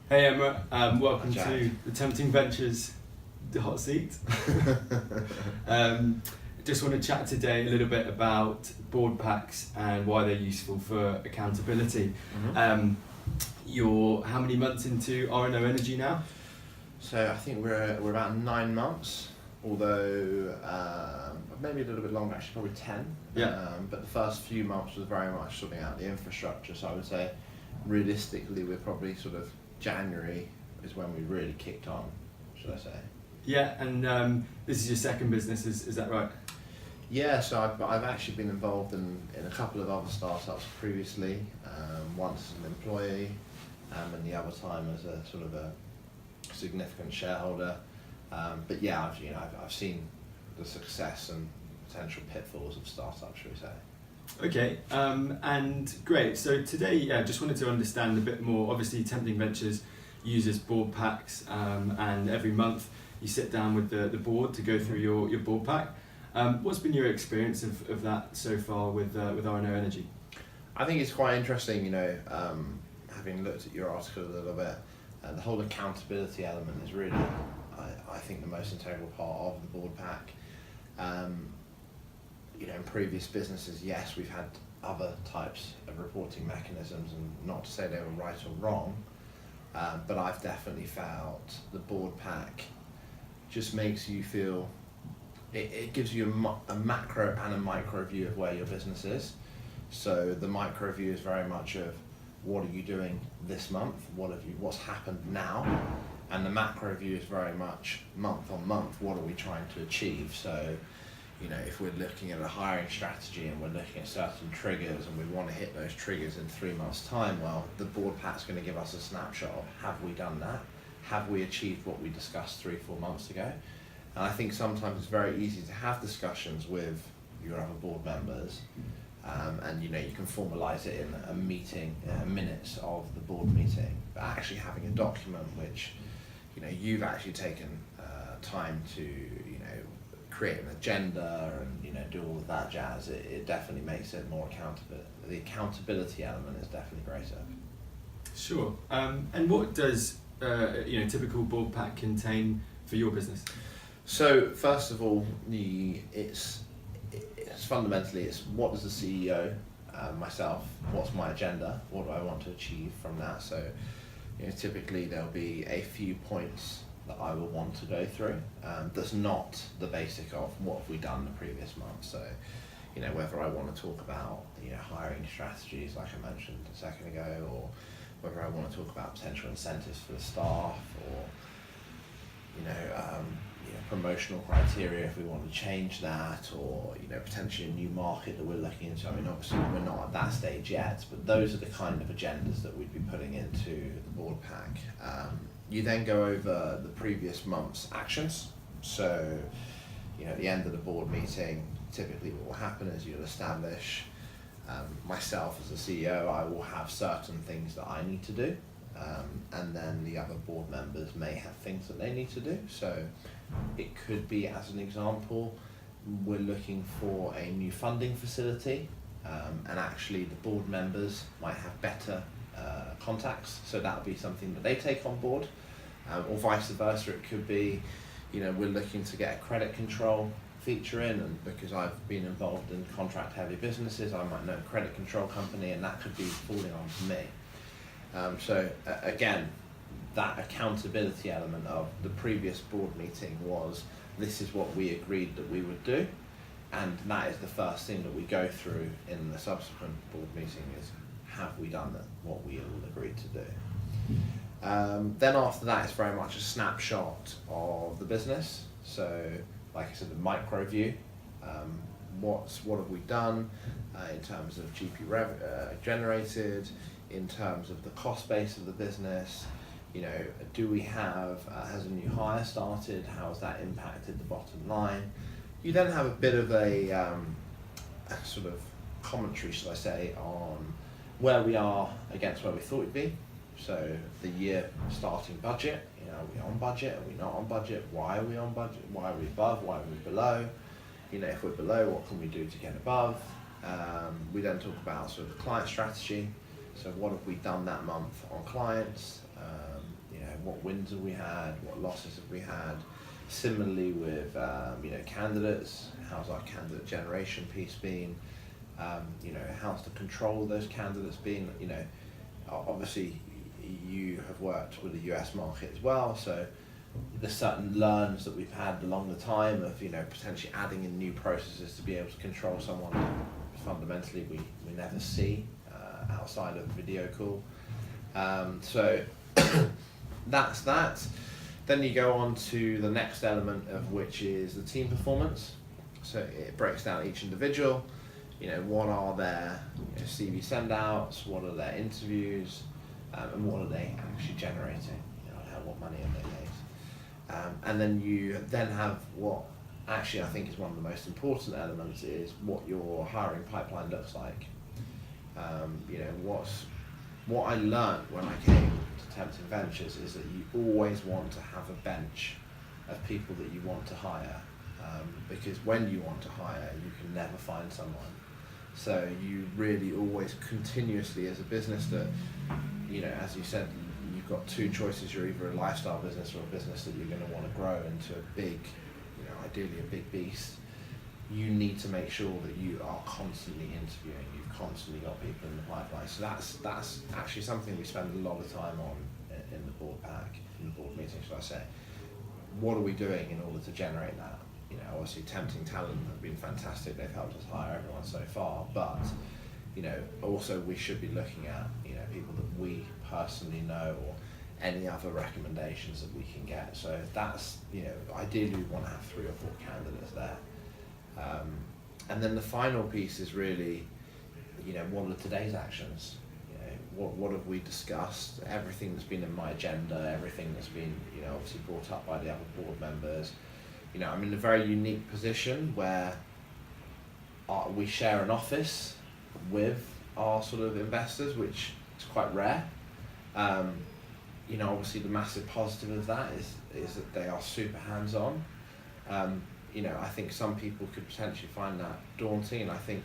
Hey Emrah, welcome Jack. to the Tempting Ventures the hot seat. Just want to chat today a little bit about board packs and why they're useful for accountability. You're how many months into R&O Energy now? So I think we're about 9 months, although maybe a little bit longer, actually probably 10. Yeah. But the first few months was very much sorting out the infrastructure. So I would say realistically we're probably sort of January is when we really kicked on, should I say. Yeah, and this is your second business, is that right? Yeah, so I've actually been involved in a couple of other startups previously, once as an employee and the other time as a sort of a significant shareholder. But yeah, I've seen the success and potential pitfalls of startups, shall we say. Okay, and great. So today, yeah, just wanted to understand a bit more. Obviously, Tempting Ventures uses board packs, and every month you sit down with the board to go through your board pack. What's been your experience of that so far with R&O Energy? I think it's quite interesting, having looked at your article a little bit, the whole accountability element is really, I think, the most integral part of the board pack. In previous businesses, yes, we've had other types of reporting mechanisms, and not to say they were right or wrong, but I've definitely felt the board pack just makes you feel, it gives you a macro and a micro view of where your business is. So the micro view is very much of what are you doing this month, what's happened now, and the macro view is very much month on month, what are we trying to achieve. So if we're looking at a hiring strategy and we're looking at certain triggers and we want to hit those triggers in 3 months' time, well, the board pack's going to give us a snapshot of, have we done that? Have we achieved what we discussed 3-4 months ago? And I think sometimes it's very easy to have discussions with your other board members, and you can formalize it in a meeting, minutes of the board meeting. But actually having a document which you've actually taken time to create an agenda and do all of that jazz, it definitely makes it more accountable. The accountability element is definitely greater. Sure. And what does typical board pack contain for your business? So first of all, it's fundamentally what does the CEO, myself, what's my agenda, what do I want to achieve from that? So typically there'll be a few points that I will want to go through. That's not the basic of what have we done the previous month. So whether I want to talk about hiring strategies like I mentioned a second ago, or whether I want to talk about potential incentives for the staff, or promotional criteria if we want to change that, or potentially a new market that we're looking into. I mean, obviously we're not at that stage yet, but those are the kind of agendas that we'd be putting into the board pack. You then go over the previous month's actions. So at the end of the board meeting, typically what will happen is you'll establish, myself as a CEO, I will have certain things that I need to do, and then the other board members may have things that they need to do. So it could be, as an example, we're looking for a new funding facility, and actually the board members might have better contacts, so that would be something that they take on board, or vice versa. It could be, we're looking to get a credit control feature in, and because I've been involved in contract heavy businesses, I might know a credit control company, and that could be falling on me. So again, that accountability element of the previous board meeting was, this is what we agreed that we would do, and that is the first thing that we go through in the subsequent board meeting is, have we done what we all agreed to do? Then after that, it's very much a snapshot of the business. So like I said, the micro view, what have we done in terms of GP generated, in terms of the cost base of the business, do we have, has a new hire started, how has that impacted the bottom line? You then have a bit of a sort of commentary, shall I say, on where we are against where we thought we'd be. So the year starting budget, are we on budget, are we not on budget, why are we on budget, why are we above, why are we below? If we're below, what can we do to get above? We then talk about sort of client strategy, So what have we done that month on clients? You know, what wins have we had? What losses have we had? Similarly with you know, candidates, how's our candidate generation piece been? You know, how's the control of those candidates been? You know, obviously you have worked with the US market as well, so there's certain learns that we've had along the time of, you know, potentially adding in new processes to be able to control someone that fundamentally we never see outside of video call. So that's that. Then you go on to the next element, of which is the team performance. So it breaks down each individual. You know, what are their, you know, CV send-outs, what are their interviews, and what are they actually generating? You know, what money have they made? And then you then have what actually I think is one of the most important elements, is what your hiring pipeline looks like. You know, what I learned when I came to Tempting Ventures is that you always want to have a bench of people that you want to hire, because when you want to hire, you can never find someone. So you really always continuously, as a business that, you know, as you said, you've got two choices. You're either a lifestyle business or a business that you're going to want to grow into a big, you know, ideally a big beast. You need to make sure that you are constantly interviewing. You've constantly got people in the pipeline. So that's actually something we spend a lot of time on in the board pack, in the board meeting, should I say. What are we doing in order to generate that? You know, obviously Tempting Talent have been fantastic. They've helped us hire everyone so far, but, you know, also we should be looking at, you know, people that we personally know, or any other recommendations that we can get. So that's, you know, ideally we want to have 3 or 4 candidates there. And then the final piece is really, you know, what are today's actions? You know, what have we discussed? Everything that's been in my agenda, everything that's been, you know, obviously brought up by the other board members. You know, I'm in a very unique position where we share an office with our sort of investors, which is quite rare. You know, obviously the massive positive of that is that they are super hands-on. You know, I think some people could potentially find that daunting, and I think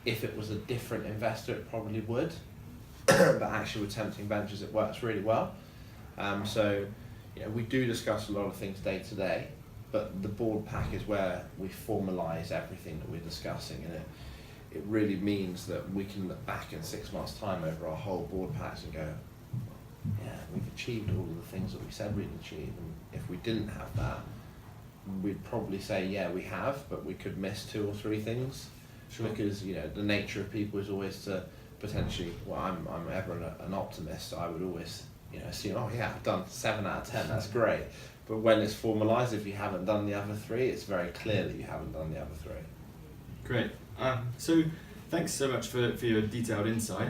if it was a different investor, it probably would. But actually with Tempting Ventures, it works really well. So, you know, we do discuss a lot of things day to day, but the board pack is where we formalise everything that we're discussing, and it really means that we can look back in 6 months' time over our whole board packs and go, yeah, we've achieved all of the things that we said we'd achieve. And if we didn't have that, we'd probably say, yeah, we have, but we could miss 2 or 3 things. Sure. Because, you know, the nature of people is always to potentially, well, I'm ever an optimist, so I would always, you know, assume, oh yeah, I've done 7 out of 10, that's great. But when it's formalised, if you haven't done the other 3, it's very clear that you haven't done the other 3. Great. So thanks so much for your detailed insight.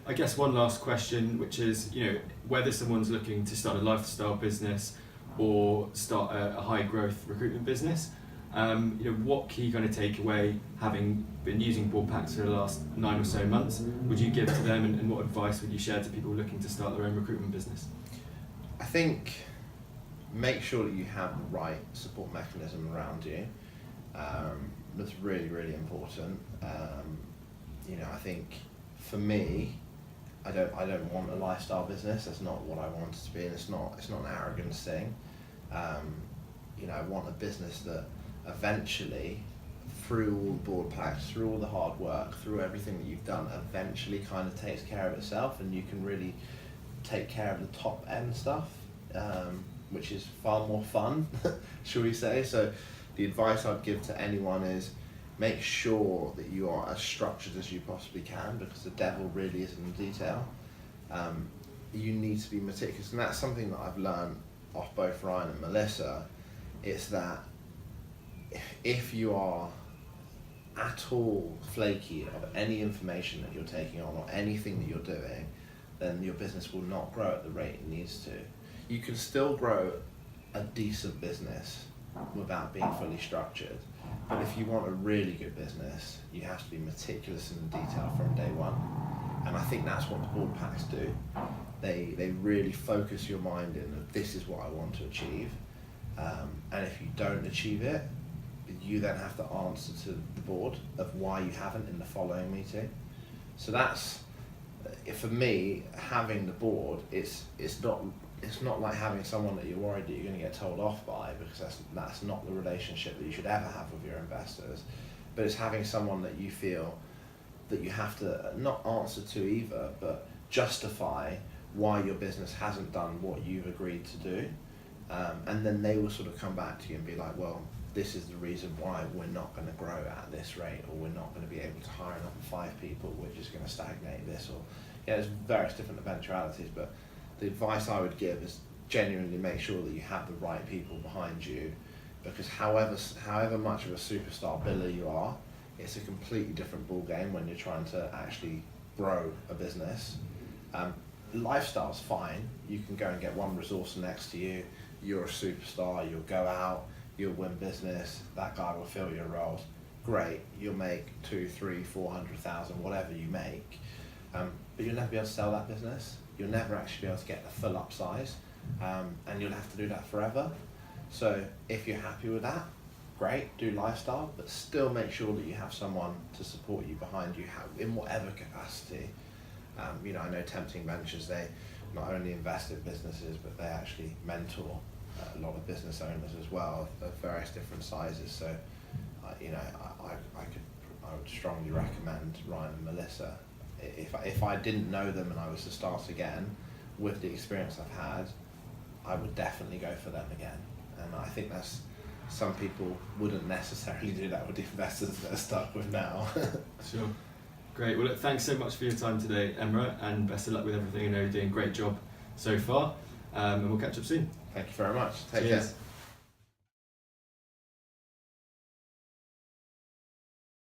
I guess one last question, which is, you know, whether someone's looking to start a lifestyle business or start a high growth recruitment business, you know, what key kind of takeaway, having been using board packs for the last 9 or so months, would you give to them, and what advice would you share to people looking to start their own recruitment business? I think make sure that you have the right support mechanism around you. That's really, really important. You know, I think for me, I don't want a lifestyle business. That's not what I want it to be, and it's not an arrogance thing. You know, I want a business that eventually, through all the board packs, through all the hard work, through everything that you've done, eventually kind of takes care of itself, and you can really take care of the top end stuff, which is far more fun, shall we say. So the advice I'd give to anyone is make sure that you are as structured as you possibly can, because the devil really is in the detail. You need to be meticulous, and that's something that I've learned off both Ryan and Melissa, is that if you are at all flaky of any information that you're taking on or anything that you're doing, then your business will not grow at the rate it needs to. You can still grow a decent business without being fully structured, but if you want a really good business, you have to be meticulous in the detail from day one. And I think that's what the board packs do. They really focus your mind in that this is what I want to achieve, and if you don't achieve it, you then have to answer to the board of why you haven't in the following meeting. So that's, for me, having the board, it's not like having someone that you're worried that you're going to get told off by, because that's not the relationship that you should ever have with your investors. But it's having someone that you feel that you have to not answer to either, but justify why your business hasn't done what you've agreed to do. And then they will sort of come back to you and be like, well, this is the reason why we're not going to grow at this rate, or we're not going to be able to hire another 5 people, we're just going to stagnate this, or there's various different eventualities. But the advice I would give is genuinely make sure that you have the right people behind you, because however much of a superstar biller you are, it's a completely different ball game when you're trying to actually grow a business. Lifestyle's fine. You can go and get one resource next to you. You're a superstar. You'll go out. You'll win business. That guy will fill your roles. Great. You'll make 2, 3, 400,000, whatever you make. But you'll never be able to sell that business. You'll never actually be able to get the full upsize, and you'll have to do that forever. So if you're happy with that, great. Do lifestyle, but still make sure that you have someone to support you behind you in whatever capacity. I know Tempting Ventures, they not only invest in businesses, but they actually mentor a lot of business owners as well of various different sizes. So, I would strongly recommend Ryan and Melissa. If I didn't know them and I was to start again, with the experience I've had, I would definitely go for them again. And I think that's, some people wouldn't necessarily do that with the investors that they're stuck with now. Sure. Great. Well, look, thanks so much for your time today, Emrah, and best of luck with everything. I know you're doing a great job so far, and we'll catch up soon. Thank you very much. Take Cheers. care.